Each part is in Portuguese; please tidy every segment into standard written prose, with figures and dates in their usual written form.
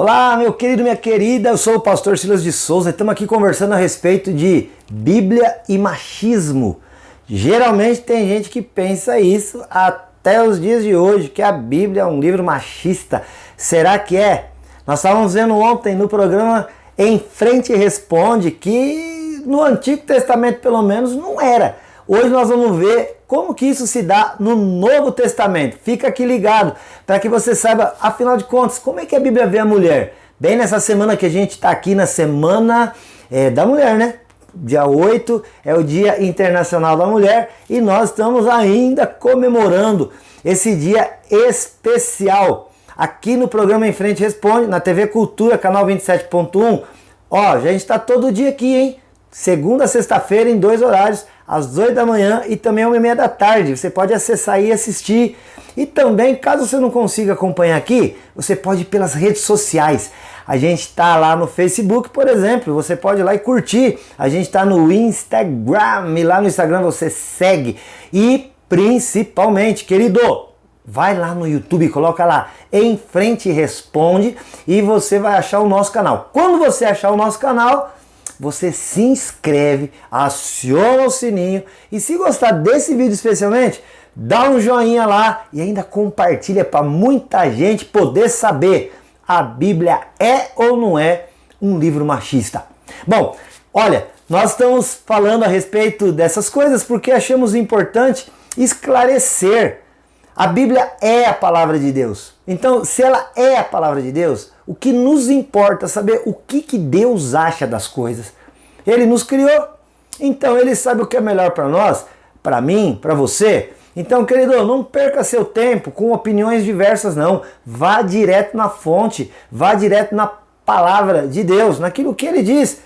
Olá, meu querido, minha querida, eu sou o pastor Silas de Souza e estamos aqui conversando a respeito de Bíblia e machismo. Geralmente tem gente que pensa isso até os dias de hoje, que a Bíblia é um livro machista. Será que é? Nós estávamos vendo ontem no programa Em Frente e Responde que no Antigo Testamento pelo menos não era. Hoje nós vamos ver como que isso se dá no Novo Testamento. Fica aqui ligado para que você saiba, afinal de contas, como é que a Bíblia vê a mulher. Bem nessa semana que a gente está aqui na Semana da Mulher, né? Dia 8 é o Dia Internacional da Mulher e nós estamos ainda comemorando esse dia especial. Aqui no programa Em Frente Responde, na TV Cultura, canal 27.1. Ó, a gente está todo dia aqui, hein? Segunda a sexta-feira em 2 horários, às 8 da manhã e também às 1h30 da tarde. Você pode acessar e assistir. E também, caso você não consiga acompanhar aqui, você pode ir pelas redes sociais. A gente está lá no Facebook, por exemplo, você pode ir lá e curtir. A gente está no Instagram, e lá no Instagram você segue. E principalmente, querido, vai lá no YouTube, coloca lá Em Frente e Responde e você vai achar o nosso canal. Quando você achar o nosso canal, você se inscreve, aciona o sininho e se gostar desse vídeo especialmente, dá um joinha lá e ainda compartilha para muita gente poder saber a Bíblia é ou não é um livro machista. Bom, olha, nós estamos falando a respeito dessas coisas porque achamos importante esclarecer. A Bíblia é a palavra de Deus. Então, se ela é a palavra de Deus, o que nos importa é saber o que Deus acha das coisas. Ele nos criou, então ele sabe o que é melhor para nós, para mim, para você. Então, querido, não perca seu tempo com opiniões diversas, não. Vá direto na fonte, vá direto na palavra de Deus, naquilo que ele diz.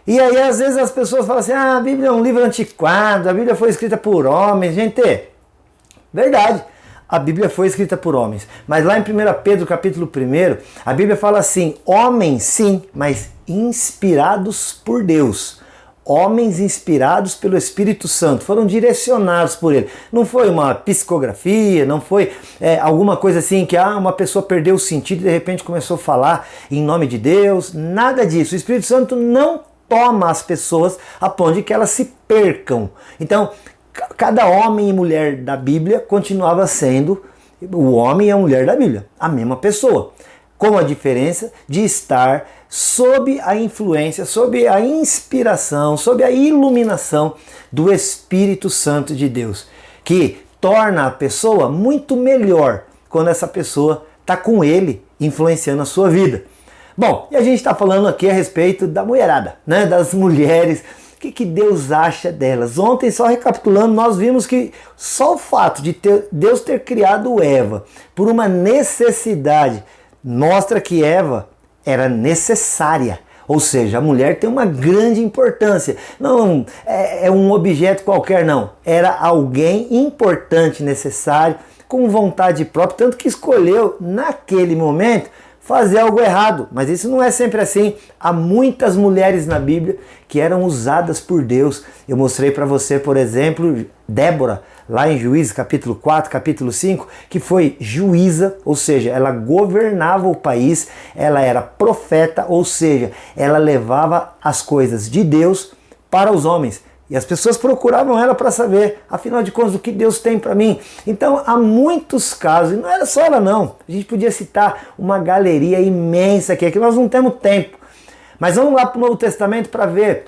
E aí, às vezes, as pessoas falam assim, a Bíblia é um livro antiquado, a Bíblia foi escrita por homens. Gente, verdade. A Bíblia foi escrita por homens, mas lá em 1 Pedro capítulo 1, a Bíblia fala assim, homens sim, mas inspirados por Deus. Homens inspirados pelo Espírito Santo, foram direcionados por ele. Não foi uma psicografia, não foi alguma coisa assim que uma pessoa perdeu o sentido e de repente começou a falar em nome de Deus, nada disso. O Espírito Santo não toma as pessoas a ponto de que elas se percam. Então, cada homem e mulher da Bíblia continuava sendo o homem e a mulher da Bíblia, a mesma pessoa, com a diferença de estar sob a influência, sob a inspiração, sob a iluminação do Espírito Santo de Deus, que torna a pessoa muito melhor quando essa pessoa está com ele influenciando a sua vida. Bom, e a gente está falando aqui a respeito da mulherada, né? Das mulheres. O que Deus acha delas? Ontem, só recapitulando, nós vimos que só o fato de Deus ter criado Eva por uma necessidade mostra que Eva era necessária. Ou seja, a mulher tem uma grande importância. Não é um objeto qualquer, não. Era alguém importante, necessário, com vontade própria, tanto que escolheu naquele momento fazer algo errado, mas isso não é sempre assim. Há muitas mulheres na Bíblia que eram usadas por Deus. Eu mostrei para você, por exemplo, Débora, lá em Juízes capítulo 4, capítulo 5, que foi juíza, ou seja, ela governava o país, ela era profeta, ou seja, ela levava as coisas de Deus para os homens. E as pessoas procuravam ela para saber, afinal de contas, o que Deus tem para mim. Então, há muitos casos, e não era só ela não. A gente podia citar uma galeria imensa aqui, que nós não temos tempo. Mas vamos lá para o Novo Testamento para ver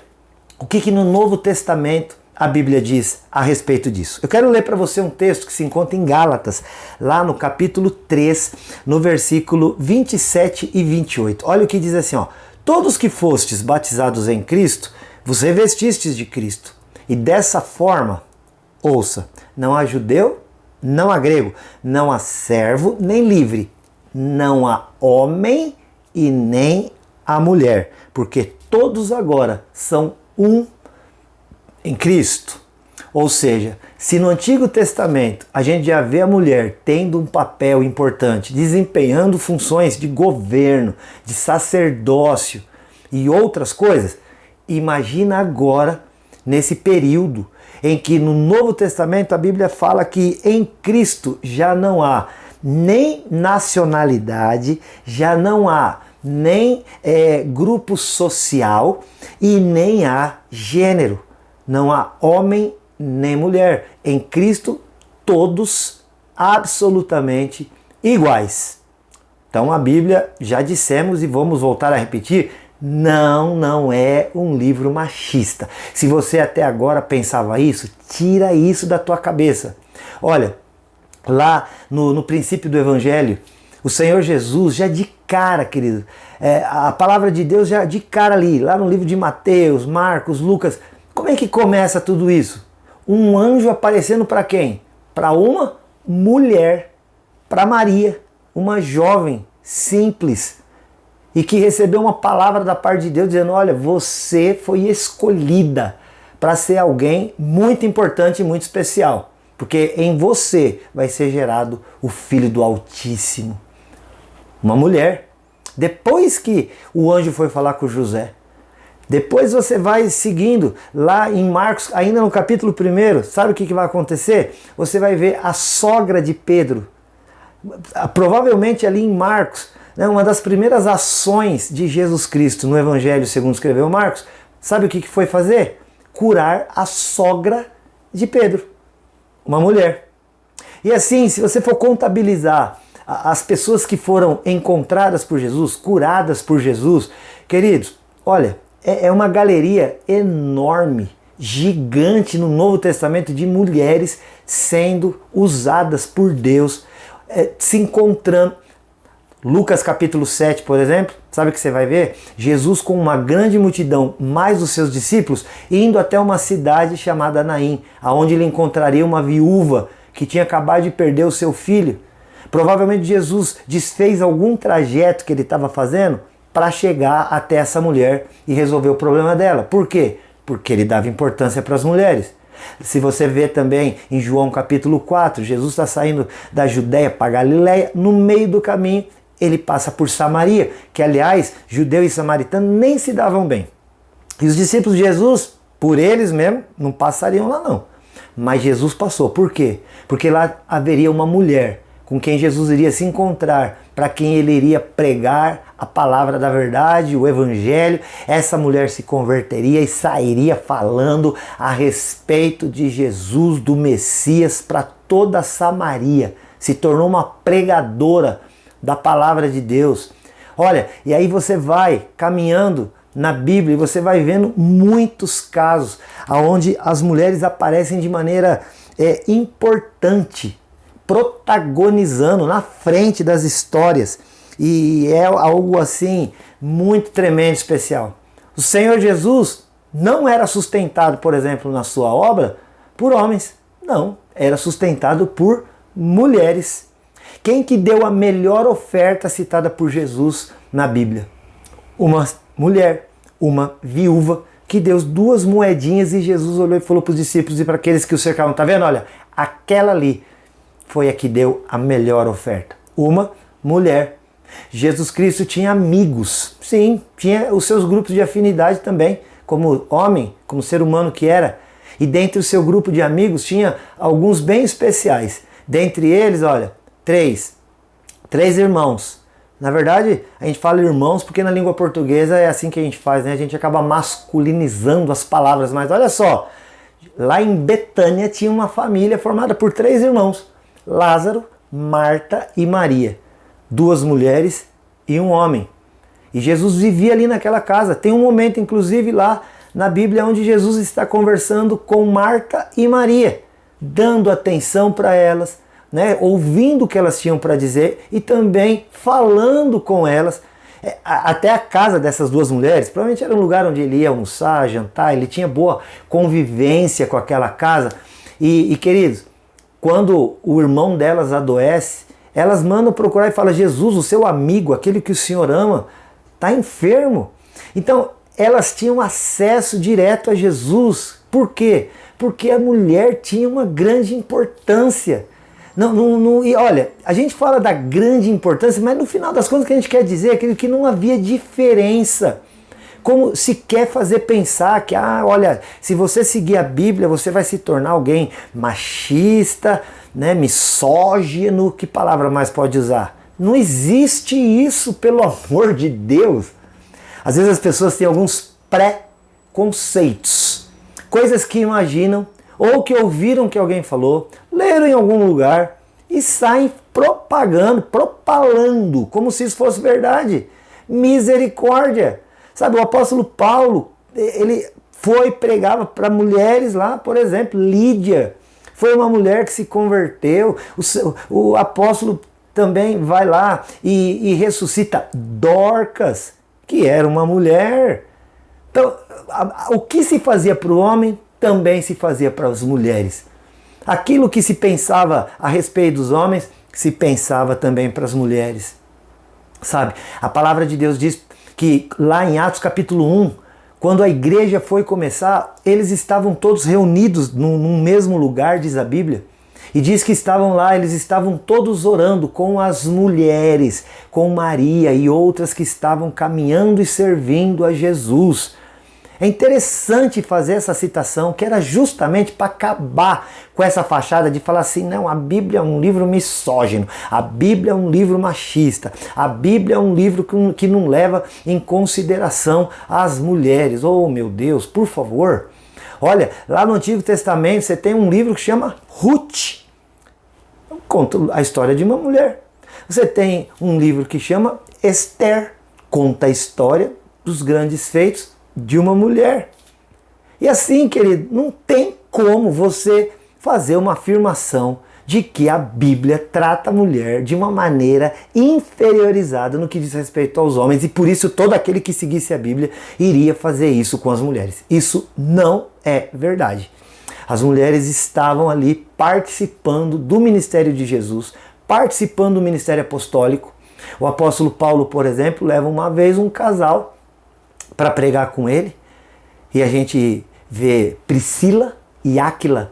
o que no Novo Testamento a Bíblia diz a respeito disso. Eu quero ler para você um texto que se encontra em Gálatas, lá no capítulo 3, no versículo 27 e 28. Olha o que diz assim, ó. Todos que fostes batizados em Cristo, vos revestistes de Cristo. E dessa forma, ouça, não há judeu, não há grego, não há servo, nem livre, não há homem e nem há mulher, porque todos agora são um em Cristo. Ou seja, se no Antigo Testamento a gente já vê a mulher tendo um papel importante, desempenhando funções de governo, de sacerdócio e outras coisas, imagina agora, nesse período em que no Novo Testamento a Bíblia fala que em Cristo já não há nem nacionalidade, já não há nem grupo social e nem há gênero. Não há homem nem mulher. Em Cristo, todos absolutamente iguais. Então a Bíblia, já dissemos e vamos voltar a repetir, não é um livro machista. Se você até agora pensava isso, tira isso da tua cabeça. Olha, lá no princípio do Evangelho, o Senhor Jesus já de cara, querido, a palavra de Deus já de cara ali, lá no livro de Mateus, Marcos, Lucas, como é que começa tudo isso? Um anjo aparecendo para quem? Para uma mulher, para Maria, uma jovem simples, e que recebeu uma palavra da parte de Deus dizendo, olha, você foi escolhida para ser alguém muito importante e muito especial, porque em você vai ser gerado o Filho do Altíssimo. Uma mulher. Depois que o anjo foi falar com José, depois você vai seguindo lá em Marcos, ainda no capítulo 1, sabe o que vai acontecer? Você vai ver a sogra de Pedro, provavelmente ali em Marcos, né, uma das primeiras ações de Jesus Cristo no Evangelho segundo escreveu Marcos, sabe o que foi fazer? Curar a sogra de Pedro, uma mulher. E assim, se você for contabilizar as pessoas que foram encontradas por Jesus, curadas por Jesus, queridos, olha, é uma galeria enorme, gigante no Novo Testamento de mulheres sendo usadas por Deus, se encontrando. Lucas capítulo 7, por exemplo, sabe o que você vai ver? Jesus com uma grande multidão, mais os seus discípulos, indo até uma cidade chamada Naim, aonde ele encontraria uma viúva que tinha acabado de perder o seu filho. Provavelmente Jesus desfez algum trajeto que ele estava fazendo para chegar até essa mulher e resolver o problema dela. Por quê? Porque ele dava importância para as mulheres. Se você vê também em João capítulo 4, Jesus está saindo da Judéia para Galiléia, no meio do caminho ele passa por Samaria, que aliás, judeu e samaritano nem se davam bem. E os discípulos de Jesus, por eles mesmo, não passariam lá não. Mas Jesus passou. Por quê? Porque lá haveria uma mulher com quem Jesus iria se encontrar, para quem ele iria pregar a palavra da verdade, o evangelho. Essa mulher se converteria e sairia falando a respeito de Jesus, do Messias, para toda a Samaria. Se tornou uma pregadora da palavra de Deus. Olha, e aí você vai caminhando na Bíblia e você vai vendo muitos casos onde as mulheres aparecem de maneira importante, protagonizando na frente das histórias, e é algo assim muito tremendo, especial. O Senhor Jesus não era sustentado, por exemplo, na sua obra por homens, não, era sustentado por mulheres. Quem que deu a melhor oferta citada por Jesus na Bíblia? Uma mulher, uma viúva, que deu 2 moedinhas, e Jesus olhou e falou para os discípulos e para aqueles que o cercavam, tá vendo? Olha, aquela ali foi a que deu a melhor oferta. Uma mulher. Jesus Cristo tinha amigos, sim, tinha os seus grupos de afinidade também, como homem, como ser humano que era. E dentre o seu grupo de amigos tinha alguns bem especiais. Dentre eles, olha, três irmãos. Na verdade, a gente fala irmãos porque na língua portuguesa é assim que a gente faz, né? A gente acaba masculinizando as palavras, mas olha só, lá em Betânia tinha uma família formada por 3 irmãos, Lázaro, Marta e Maria, 2 mulheres e um homem. E Jesus vivia ali naquela casa. Tem um momento, inclusive, lá na Bíblia, onde Jesus está conversando com Marta e Maria, dando atenção para elas, né, ouvindo o que elas tinham para dizer e também falando com elas. Até a casa dessas 2 mulheres, provavelmente era um lugar onde ele ia almoçar, jantar, ele tinha boa convivência com aquela casa. E queridos, quando o irmão delas adoece, elas mandam procurar e falam, Jesus, o seu amigo, aquele que o Senhor ama, está enfermo. Então, elas tinham acesso direto a Jesus. Por quê? Porque a mulher tinha uma grande importância. E olha, a gente fala da grande importância, mas no final das contas o que a gente quer dizer é que não havia diferença. Como se quer fazer pensar que, olha, se você seguir a Bíblia, você vai se tornar alguém machista, né, misógino, que palavra mais pode usar? Não existe isso, pelo amor de Deus. Às vezes as pessoas têm alguns pré-conceitos, coisas que imaginam ou que ouviram que alguém falou, leram em algum lugar e saem propalando, como se isso fosse verdade. Misericórdia! Sabe, o apóstolo Paulo, ele pregava para mulheres lá, por exemplo, Lídia, foi uma mulher que se converteu. O apóstolo também vai lá e ressuscita Dorcas, que era uma mulher. Então, o que se fazia para o homem, também se fazia para as mulheres. Aquilo que se pensava a respeito dos homens, se pensava também para as mulheres. Sabe, a palavra de Deus diz que lá em Atos capítulo 1, quando a igreja foi começar, eles estavam todos reunidos num mesmo lugar, diz a Bíblia. E diz que estavam lá, eles estavam todos orando com as mulheres, com Maria e outras que estavam caminhando e servindo a Jesus. É interessante fazer essa citação, que era justamente para acabar com essa fachada de falar assim, não, a Bíblia é um livro misógino, a Bíblia é um livro machista, a Bíblia é um livro que não leva em consideração as mulheres. Oh, meu Deus, por favor. Olha, lá no Antigo Testamento você tem um livro que chama Ruth. Conta a história de uma mulher. Você tem um livro que chama Esther. Conta a história dos grandes feitos de uma mulher. E assim, querido, não tem como você fazer uma afirmação de que a Bíblia trata a mulher de uma maneira inferiorizada no que diz respeito aos homens, e por isso todo aquele que seguisse a Bíblia iria fazer isso com as mulheres. Isso não é verdade. As mulheres estavam ali participando do ministério de Jesus, participando do ministério apostólico. O apóstolo Paulo, por exemplo, leva uma vez um casal para pregar com ele, e a gente vê Priscila e Áquila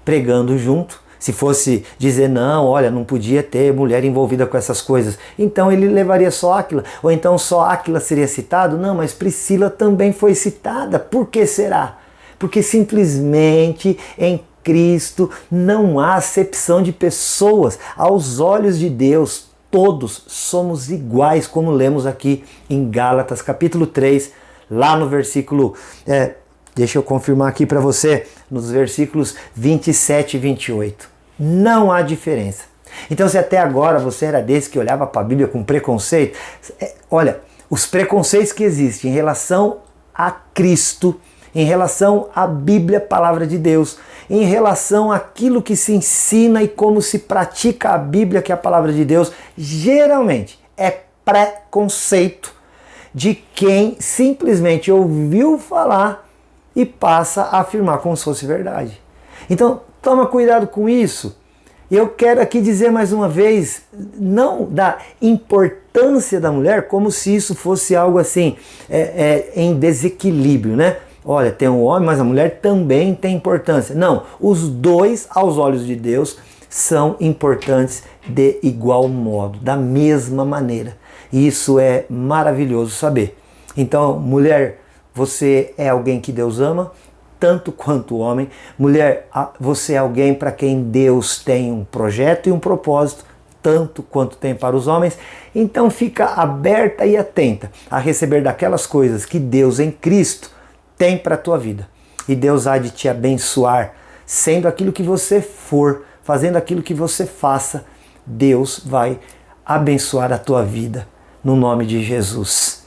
pregando junto. Se fosse dizer não, olha, não podia ter mulher envolvida com essas coisas, então ele levaria só Áquila, ou então só Áquila seria citado? Não, mas Priscila também foi citada. Por que será? Porque simplesmente em Cristo não há acepção de pessoas. Aos olhos de Deus, todos somos iguais, como lemos aqui em Gálatas capítulo 3, lá no versículo, deixa eu confirmar aqui para você, nos versículos 27 e 28. Não há diferença. Então, se até agora você era desse que olhava para a Bíblia com preconceito, olha, os preconceitos que existem em relação a Cristo, em relação à Bíblia, palavra de Deus, em relação àquilo que se ensina e como se pratica a Bíblia, que é a palavra de Deus, geralmente é preconceito de quem simplesmente ouviu falar e passa a afirmar como se fosse verdade. Então, toma cuidado com isso. Eu quero aqui dizer mais uma vez, não da importância da mulher como se isso fosse algo assim, em desequilíbrio, né? Olha, tem um homem, mas a mulher também tem importância. Não, os dois, aos olhos de Deus, são importantes de igual modo, da mesma maneira. E isso é maravilhoso saber. Então, mulher, você é alguém que Deus ama, tanto quanto o homem. Mulher, você é alguém para quem Deus tem um projeto e um propósito, tanto quanto tem para os homens. Então, fica aberta e atenta a receber daquelas coisas que Deus em Cristo tem para a tua vida. E Deus há de te abençoar, sendo aquilo que você for, fazendo aquilo que você faça, Deus vai abençoar a tua vida, no nome de Jesus.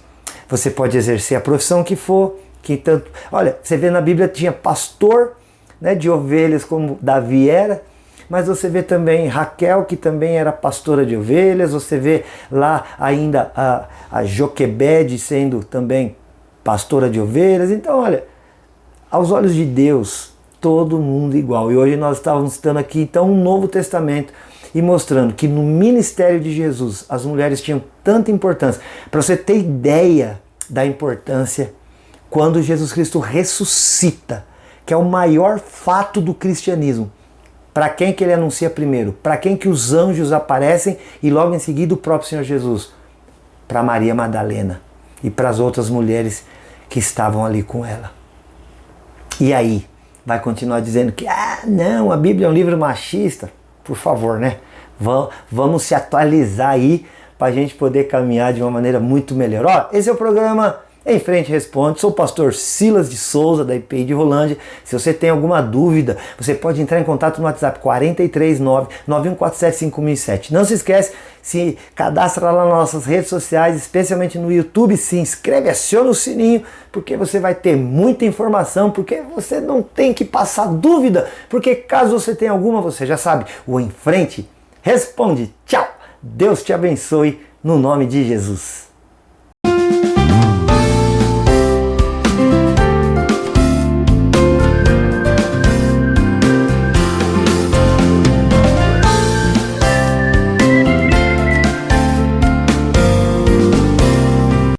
Você pode exercer a profissão que for, que tanto... Olha, você vê na Bíblia tinha pastor, né, de ovelhas como Davi era, mas você vê também Raquel, que também era pastora de ovelhas, você vê lá ainda a Joquebede sendo também pastora de ovelhas. Então, olha, aos olhos de Deus, todo mundo igual. E hoje nós estávamos citando aqui então um Novo Testamento e mostrando que no ministério de Jesus as mulheres tinham tanta importância. Para você ter ideia da importância, quando Jesus Cristo ressuscita, que é o maior fato do cristianismo, para quem que ele anuncia primeiro? Para quem que os anjos aparecem e logo em seguida o próprio Senhor Jesus? Para Maria Madalena e para as outras mulheres que estavam ali com ela. E aí, vai continuar dizendo que, a Bíblia é um livro machista? Por favor, né? Vamos se atualizar aí para a gente poder caminhar de uma maneira muito melhor. Ó, esse é o programa Em Frente Responde. Sou o pastor Silas de Souza, da IPI de Rolândia. Se você tem alguma dúvida, você pode entrar em contato no WhatsApp 439-9147-5007. Não se esquece, se cadastra lá nas nossas redes sociais, especialmente no YouTube, se inscreve, aciona o sininho, porque você vai ter muita informação, porque você não tem que passar dúvida, porque caso você tenha alguma, você já sabe, o Em Frente Responde. Tchau! Deus te abençoe, no nome de Jesus.